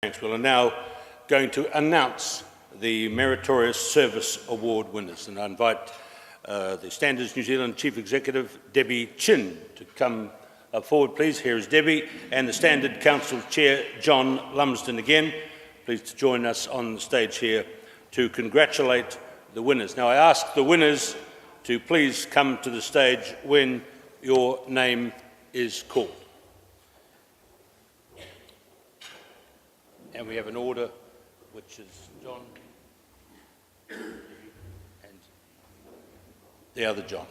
Thanks, Will. I'm now going to announce the Meritorious Service Award winners, and I invite the Standards New Zealand Chief Executive, Debbie Chin, to come forward, please. Here is Debbie, and the Standard Council Chair, John Lumsden, again. Please to join us on the stage here to congratulate the winners. Now, I ask the winners to please come to the stage when your name is called. And we have an order, which is John and the other John.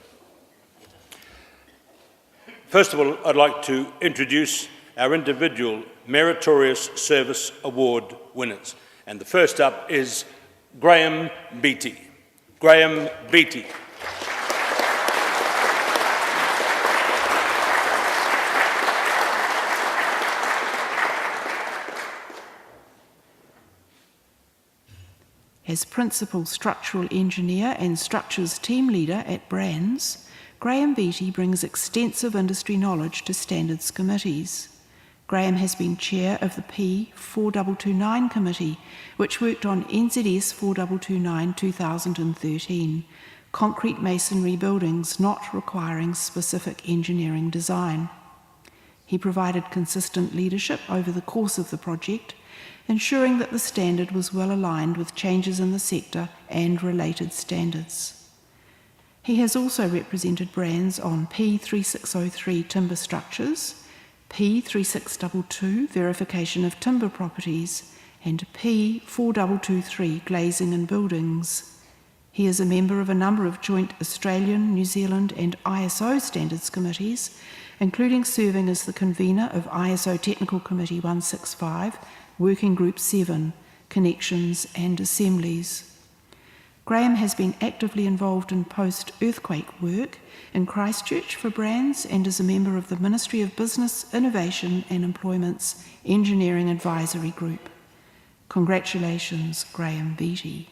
First of all, I'd like to introduce our individual Meritorious Service Award winners. And the first up is Graeme Beattie. Graeme Beattie. As Principal Structural Engineer and Structures Team Leader at Brands, Graeme Beattie brings extensive industry knowledge to standards committees. Graeme has been Chair of the P4229 Committee, which worked on NZS 4229-2013, concrete masonry buildings not requiring specific engineering design. He provided consistent leadership over the course of the project, ensuring that the standard was well aligned with changes in the sector and related standards. He has also represented Brands on P3603 timber structures, P3622 verification of timber properties, and P4223 glazing in buildings. He is a member of a number of joint Australian, New Zealand and ISO standards committees, including serving as the convener of ISO Technical Committee 165, Working Group 7, Connections and Assemblies. Graeme has been actively involved in post-earthquake work in Christchurch for Brands and is a member of the Ministry of Business, Innovation and Employment's Engineering Advisory Group. Congratulations, Graeme Beattie.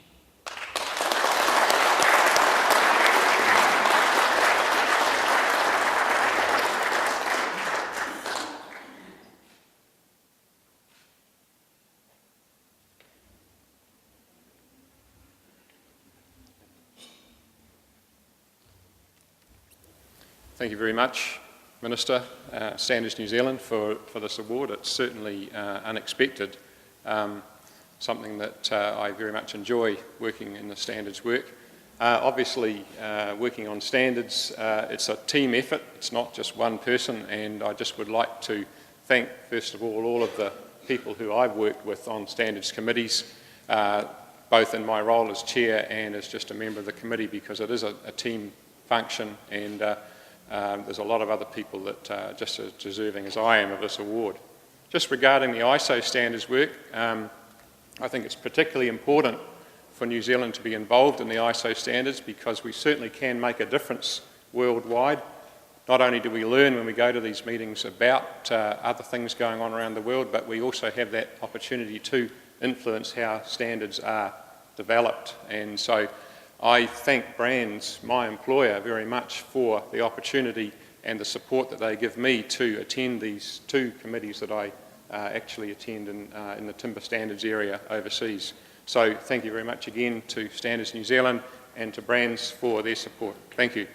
Thank you very much, Minister, Standards New Zealand, for this award. It's certainly unexpected, something that I very much enjoy working in the standards work. Obviously, working on standards, it's a team effort. It's not just one person, and I just would like to thank, first of all of the people who I've worked with on standards committees, both in my role as chair and as just a member of the committee, because it is a team function, and there's a lot of other people that are just as deserving as I am of this award. Just regarding the ISO standards work, I think it's particularly important for New Zealand to be involved in the ISO standards, because we certainly can make a difference worldwide. Not only do we learn when we go to these meetings about other things going on around the world, but we also have that opportunity to influence how standards are developed. And so I thank Brands, my employer, very much for the opportunity and the support that they give me to attend these two committees that I actually attend in the timber standards area overseas. So thank you very much again to Standards New Zealand and to Brands for their support. Thank you.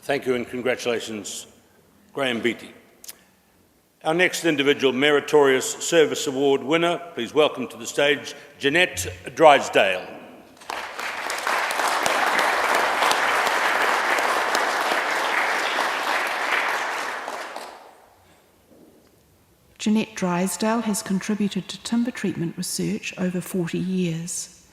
Thank you and congratulations, Graeme Beattie. Our next individual Meritorious Service Award winner, please welcome to the stage Jeanette Drysdale. Jeanette Drysdale has contributed to timber treatment research over 40 years.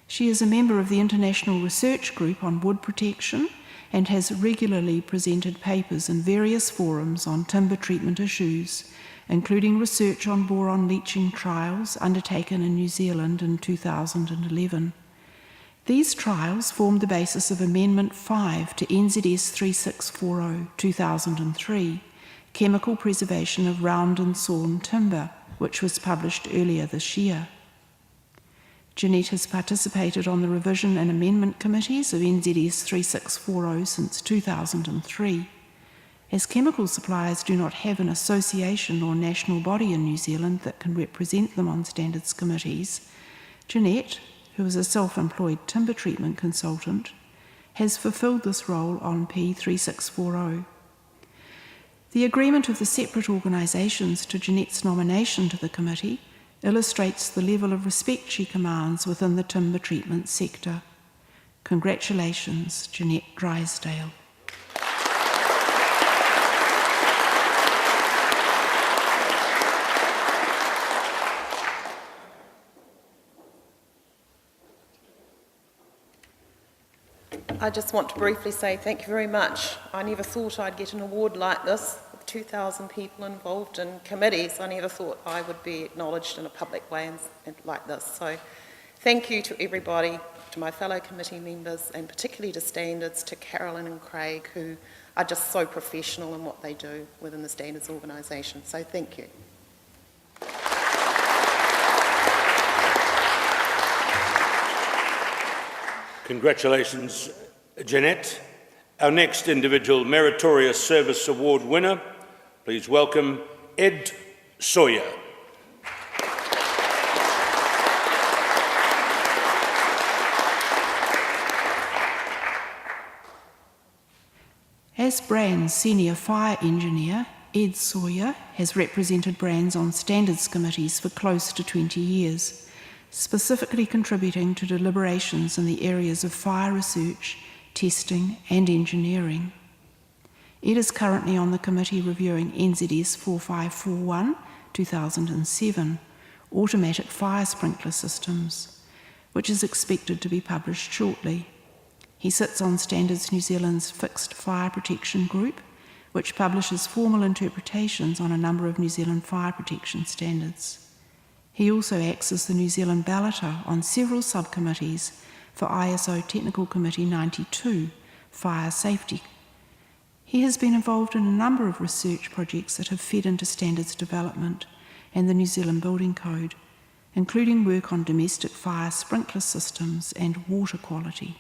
She is a member of the International Research Group on Wood Protection and has regularly presented papers in various forums on timber treatment issues, including research on boron leaching trials undertaken in New Zealand in 2011. These trials formed the basis of Amendment 5 to NZS 3640-2003, Chemical Preservation of Round and Sawn Timber, which was published earlier this year. Jeanette has participated on the revision and amendment committees of NZS 3640 since 2003. As chemical suppliers do not have an association or national body in New Zealand that can represent them on standards committees, Jeanette, who is a self-employed timber treatment consultant, has fulfilled this role on P3640. The agreement of the separate organisations to Jeanette's nomination to the committee illustrates the level of respect she commands within the timber treatment sector. Congratulations, Jeanette Drysdale. I just want to briefly say thank you very much. I never thought I'd get an award like this, with 2,000 people involved in committees. I never thought I would be acknowledged in a public way and like this. So thank you to everybody, to my fellow committee members, and particularly to Standards, to Carolyn and Craig, who are just so professional in what they do within the Standards organisation. So thank you. Congratulations, Jeanette. Our next individual Meritorious Service Award winner, please welcome Ed Soja. As Brand's Senior Fire Engineer, Ed Soja has represented Brands on standards committees for close to 20 years, specifically contributing to deliberations in the areas of fire research, testing and engineering. Ed is currently on the committee reviewing NZS 4541 2007, Automatic Fire Sprinkler Systems, which is expected to be published shortly. He sits on Standards New Zealand's Fixed Fire Protection Group, which publishes formal interpretations on a number of New Zealand fire protection standards. He also acts as the New Zealand balloter on several subcommittees for ISO Technical Committee 92, Fire Safety. He has been involved in a number of research projects that have fed into standards development and the New Zealand Building Code, including work on domestic fire sprinkler systems and water quality.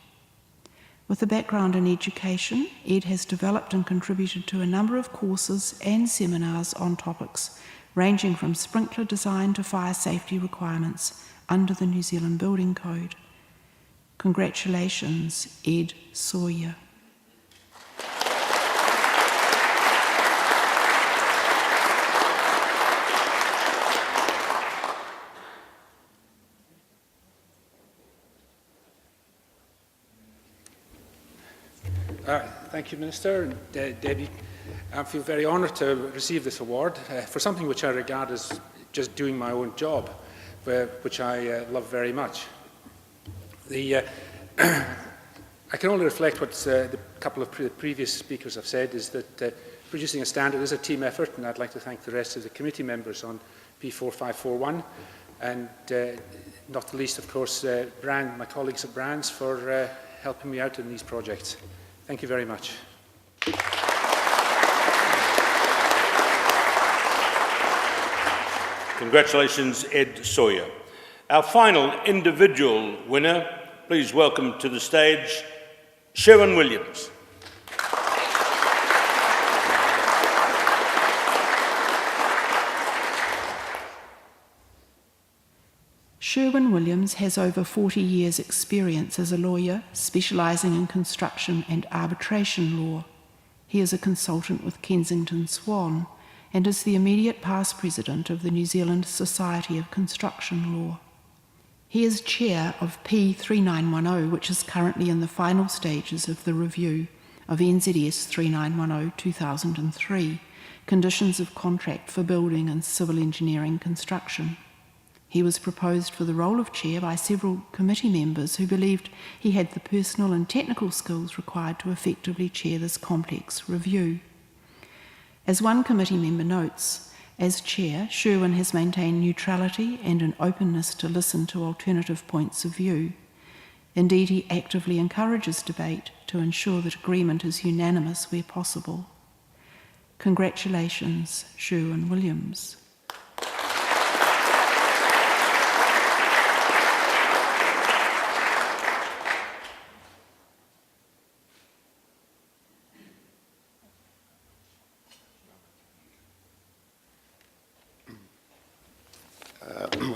With a background in education, Ed has developed and contributed to a number of courses and seminars on topics ranging from sprinkler design to fire safety requirements under the New Zealand Building Code. Congratulations, Ed Soja. Thank you, Minister and Debbie. I feel very honoured to receive this award for something which I regard as just doing my own job, which I love very much. I can only reflect what the couple of previous speakers have said, is that producing a standard is a team effort, and I'd like to thank the rest of the committee members on P4541, and not the least, of course, my colleagues at Brands for helping me out in these projects. Thank you very much. Congratulations, Ed Soja. Our final individual winner, please welcome to the stage Sherwyn Williams. Sherwyn Williams has over 40 years' experience as a lawyer specialising in construction and arbitration law. He is a consultant with Kensington Swan and is the immediate past president of the New Zealand Society of Construction Law. He is chair of P3910, which is currently in the final stages of the review of NZS 3910-2003, Conditions of Contract for Building and Civil Engineering Construction. He was proposed for the role of chair by several committee members who believed he had the personal and technical skills required to effectively chair this complex review. As one committee member notes, as chair, Sherwyn has maintained neutrality and an openness to listen to alternative points of view. Indeed, he actively encourages debate to ensure that agreement is unanimous where possible. Congratulations, Sherwyn Williams.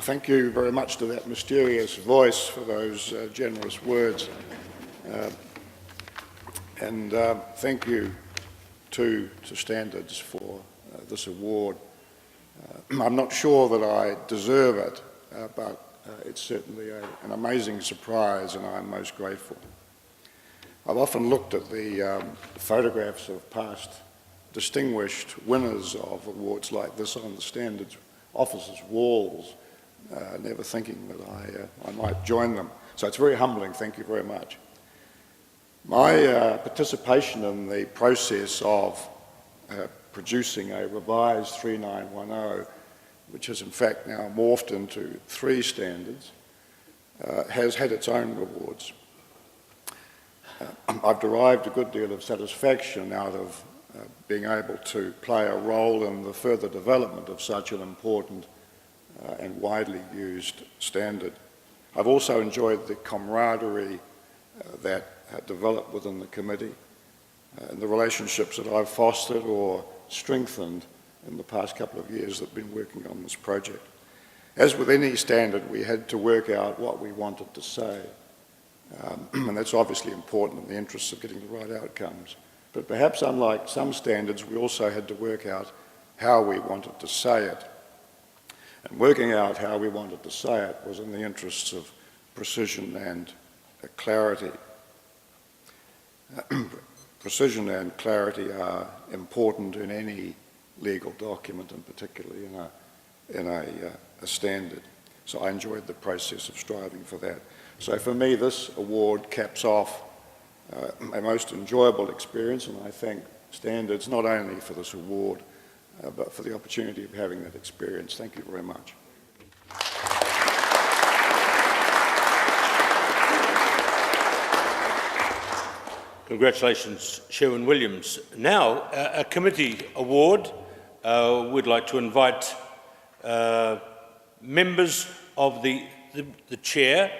Thank you very much to that mysterious voice for those generous words. And thank you to Standards for this award. I'm not sure that I deserve it, but it's certainly an amazing surprise, and I'm most grateful. I've often looked at the photographs of past distinguished winners of awards like this on the Standards offices' walls, never thinking that I might join them. So it's very humbling, thank you very much. My participation in the process of producing a revised 3910, which has in fact now morphed into 3 standards, has had its own rewards. I've derived a good deal of satisfaction out of being able to play a role in the further development of such an important and widely used standard. I've also enjoyed the camaraderie that developed within the committee and the relationships that I've fostered or strengthened in the past couple of years that have been working on this project. As with any standard, we had to work out what we wanted to say. And that's obviously important in the interests of getting the right outcomes. But perhaps unlike some standards, we also had to work out how we wanted to say it. And working out how we wanted to say it was in the interests of precision and clarity. Precision and clarity are important in any legal document, and particularly in a standard. So I enjoyed the process of striving for that. So for me, this award caps off a most enjoyable experience, and I thank Standards not only for this award, but for the opportunity of having that experience. Thank you very much. Congratulations, Sherwyn Williams. Now, a committee award. We'd like to invite members of the chair,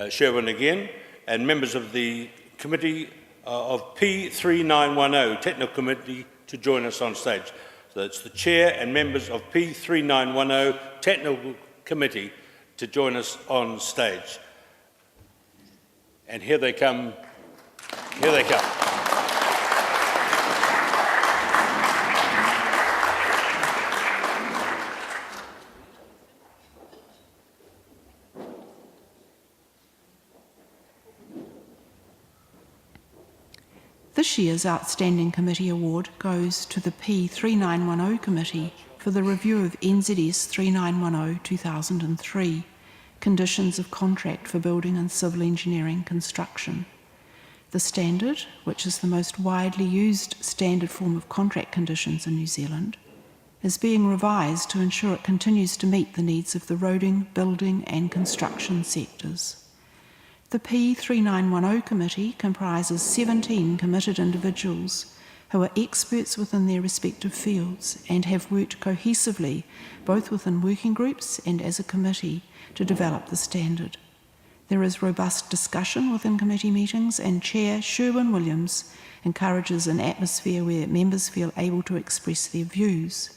Sherwyn again, and members of the committee of P3910, Technical Committee, to join us on stage. So it's the chair and members of P3910, Technical Committee, to join us on stage. And here they come. Here they come. This year's Outstanding Committee Award goes to the P3910 Committee for the review of NZS 3910-2003, Conditions of Contract for Building and Civil Engineering Construction. The standard, which is the most widely used standard form of contract conditions in New Zealand, is being revised to ensure it continues to meet the needs of the roading, building and construction sectors. The P3910 Committee comprises 17 committed individuals who are experts within their respective fields and have worked cohesively both within working groups and as a committee to develop the standard. There is robust discussion within committee meetings, and Chair Sherwyn Williams encourages an atmosphere where members feel able to express their views.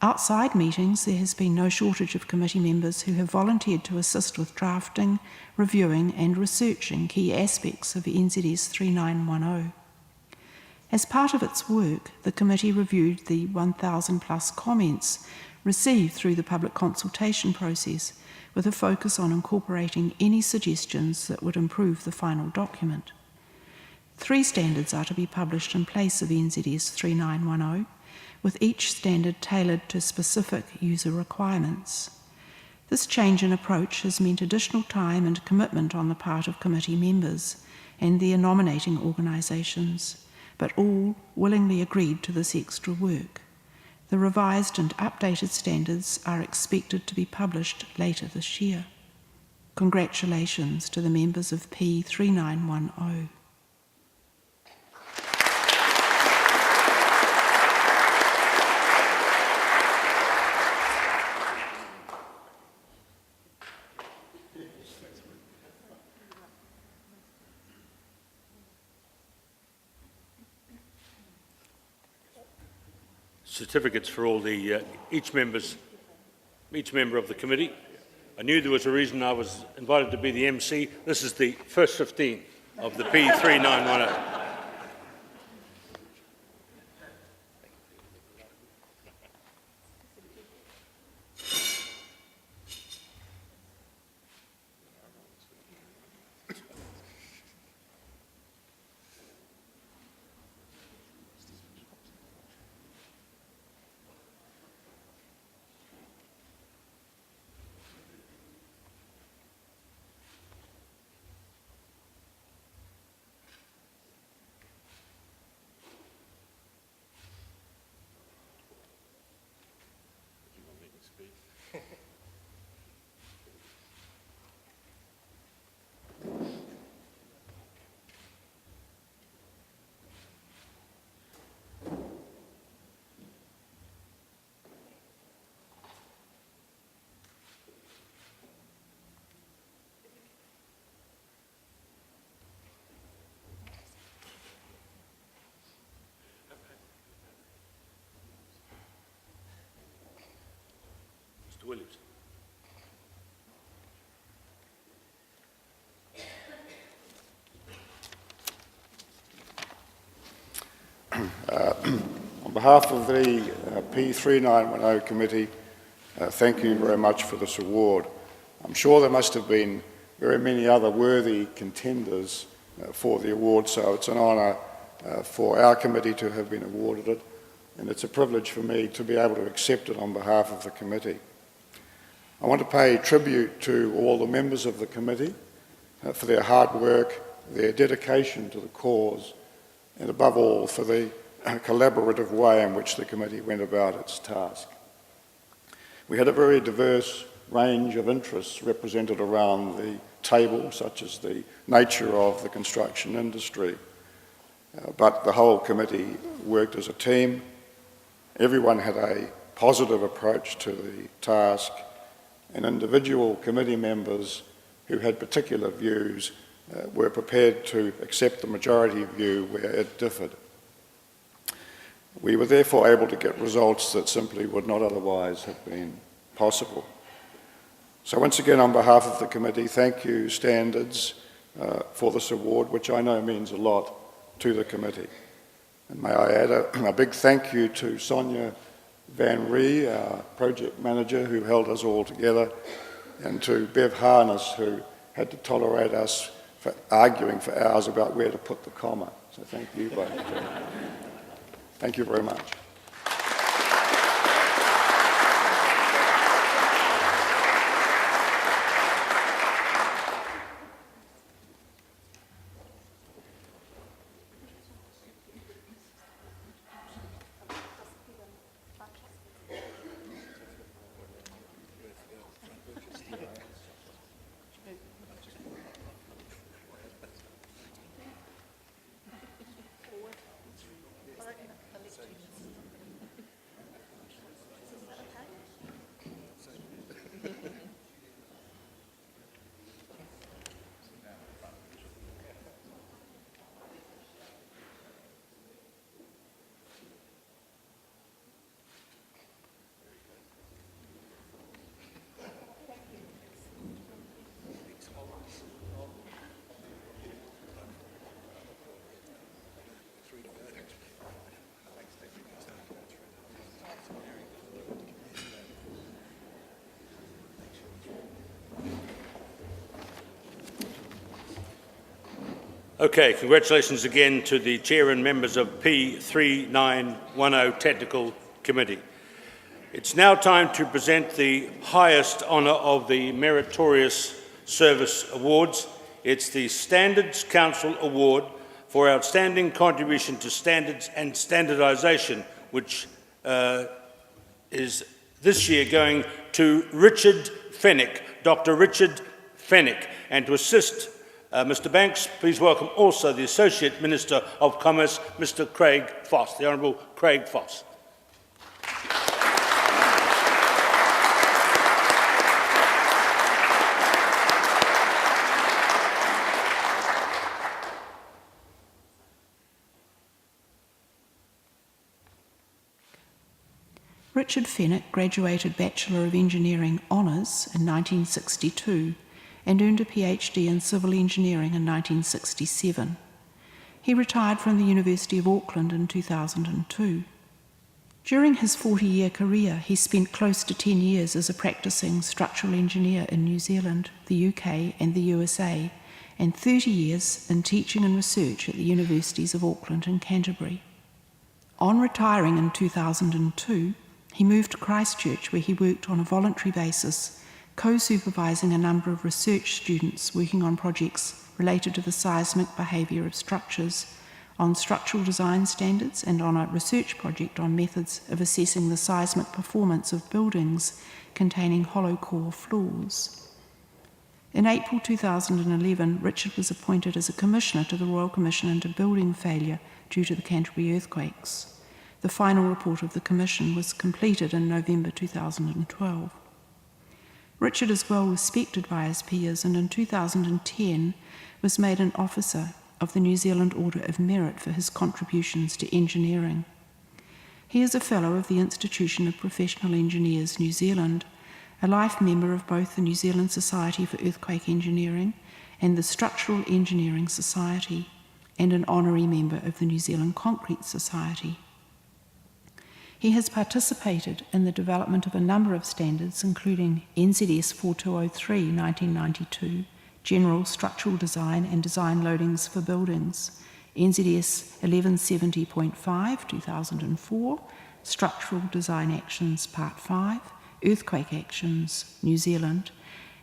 Outside meetings, there has been no shortage of committee members who have volunteered to assist with drafting, reviewing and researching key aspects of NZS 3910. As part of its work, the committee reviewed the 1,000 plus comments received through the public consultation process, with a focus on incorporating any suggestions that would improve the final document. 3 standards are to be published in place of NZS 3910, with each standard tailored to specific user requirements. This change in approach has meant additional time and commitment on the part of committee members and their nominating organisations, but all willingly agreed to this extra work. The revised and updated standards are expected to be published later this year. Congratulations to the members of P3910. Certificates for all the each member of the committee. I knew there was a reason I was invited to be the MC. This is the first 15 of the P3910. Mr. Williams. On behalf of the P3910 committee, thank you very much for this award. I'm sure there must have been very many other worthy contenders for the award, so it's an honour for our committee to have been awarded it, and it's a privilege for me to be able to accept it on behalf of the committee. I want to pay tribute to all the members of the committee for their hard work, their dedication to the cause, and above all for the collaborative way in which the committee went about its task. We had a very diverse range of interests represented around the table, such as the nature of the construction industry, but the whole committee worked as a team. Everyone had a positive approach to the task, and individual committee members who had particular views were prepared to accept the majority view where it differed. We were therefore able to get results that simply would not otherwise have been possible. So once again, on behalf of the committee, thank you, Standards, for this award, which I know means a lot to the committee. And may I add a big thank you to Soja Van Ree, our project manager, who held us all together, and to Bev Harness, who had to tolerate us for arguing for hours about where to put the comma. So thank you both. Thank you very much. Okay, congratulations again to the Chair and members of P3910 Technical Committee. It's now time to present the highest honour of the Meritorious Service Awards. It's the Standards Council Award for Outstanding Contribution to Standards and Standardisation, which is this year going to Richard Fenwick, Dr. Richard Fenwick. And to assist Mr. Banks, please welcome also the Associate Minister of Commerce, Mr. Craig Foss, the Honourable Craig Foss. Richard Fenwick graduated Bachelor of Engineering Honours in 1962 and earned a PhD in Civil Engineering in 1967. He retired from the University of Auckland in 2002. During his 40-year career, he spent close to 10 years as a practicing structural engineer in New Zealand, the UK and the USA, and 30 years in teaching and research at the Universities of Auckland and Canterbury. On retiring in 2002, he moved to Christchurch, where he worked on a voluntary basis, co-supervising a number of research students working on projects related to the seismic behaviour of structures, on structural design standards, and on a research project on methods of assessing the seismic performance of buildings containing hollow core floors. In April 2011, Richard was appointed as a commissioner to the Royal Commission into Building Failure due to the Canterbury earthquakes. The final report of the commission was completed in November 2012. Richard is well respected by his peers, and in 2010 was made an officer of the New Zealand Order of Merit for his contributions to engineering. He is a Fellow of the Institution of Professional Engineers New Zealand, a life member of both the New Zealand Society for Earthquake Engineering and the Structural Engineering Society, and an honorary member of the New Zealand Concrete Society. He has participated in the development of a number of standards, including NZS 4203 1992, General Structural Design and Design Loadings for Buildings, NZS 1170.5 2004, Structural Design Actions Part 5, Earthquake Actions New Zealand,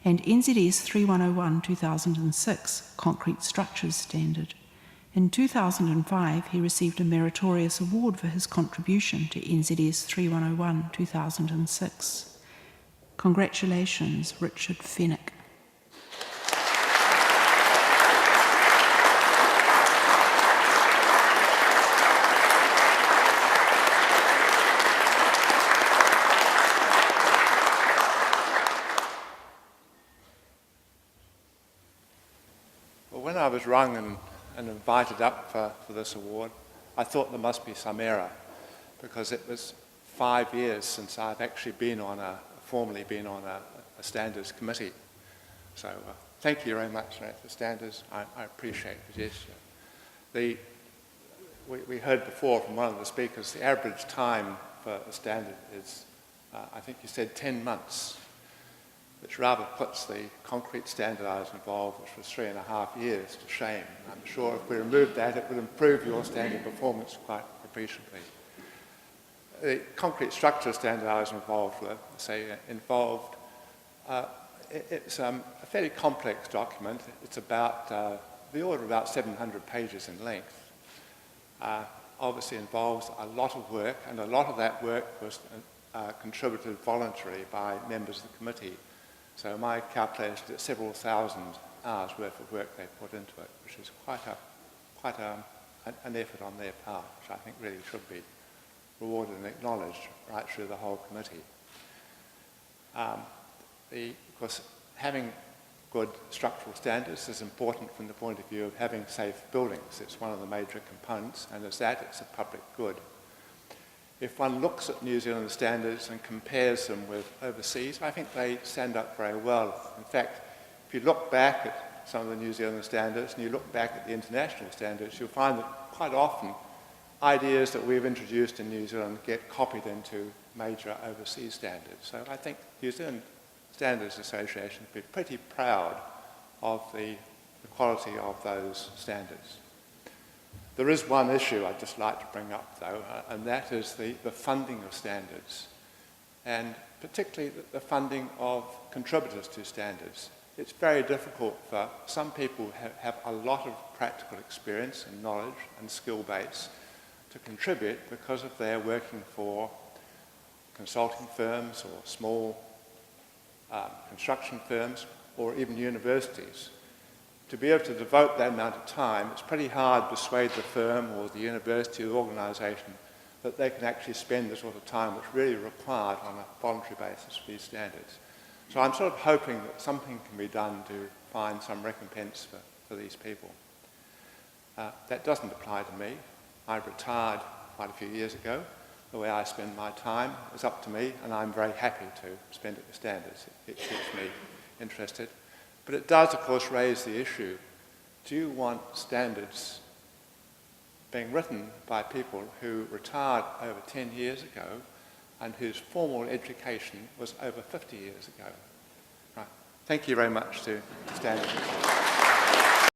and NZS 3101 2006, Concrete Structures Standard. In 2005, he received a Meritorious Award for his contribution to NZS 3101 2006. Congratulations, Richard Fenwick. When I was rung and invited up for this award, I thought there must be some error, because it was 5 years since I've actually formally been on a standards committee. So thank you very much for standards. I appreciate the gesture. We heard before from one of the speakers, the average time for a standard is, I think you said 10 months. Which rather puts the concrete standard I was involved, which was 3.5 years, to shame. I'm sure if we removed that, it would improve your standard performance quite appreciably. The concrete structure standard I was involved with, it's a fairly complex document. It's about the order of about 700 pages in length. Obviously involves a lot of work, and a lot of that work was contributed voluntarily by members of the committee. So my calculation is several thousand hours worth of work they put into it, which is quite an effort on their part, which I think really should be rewarded and acknowledged right through the whole committee. Of course, having good structural standards is important from the point of view of having safe buildings. It's one of the major components, and as that, it's a public good. If one looks at New Zealand standards and compares them with overseas, I think they stand up very well. In fact, if you look back at some of the New Zealand standards and you look back at the international standards, you'll find that quite often ideas that we've introduced in New Zealand get copied into major overseas standards. So I think New Zealand Standards Association would be pretty proud of the quality of those standards. There is one issue I'd just like to bring up, though, and that is the funding of standards, and particularly the funding of contributors to standards. It's very difficult for some people who have a lot of practical experience and knowledge and skill base to contribute because of their working for consulting firms or small construction firms or even universities. To be able to devote that amount of time, it's pretty hard to persuade the firm or the university or the organisation that they can actually spend the sort of time that's really required on a voluntary basis for these standards. So I'm sort of hoping that something can be done to find some recompense for these people. That doesn't apply to me. I retired quite a few years ago, the way I spend my time. It's up to me, and I'm very happy to spend it with standards. It keeps me interested. But it does, of course, raise the issue, do you want standards being written by people who retired over 10 years ago and whose formal education was over 50 years ago? Right. Thank you very much to standards.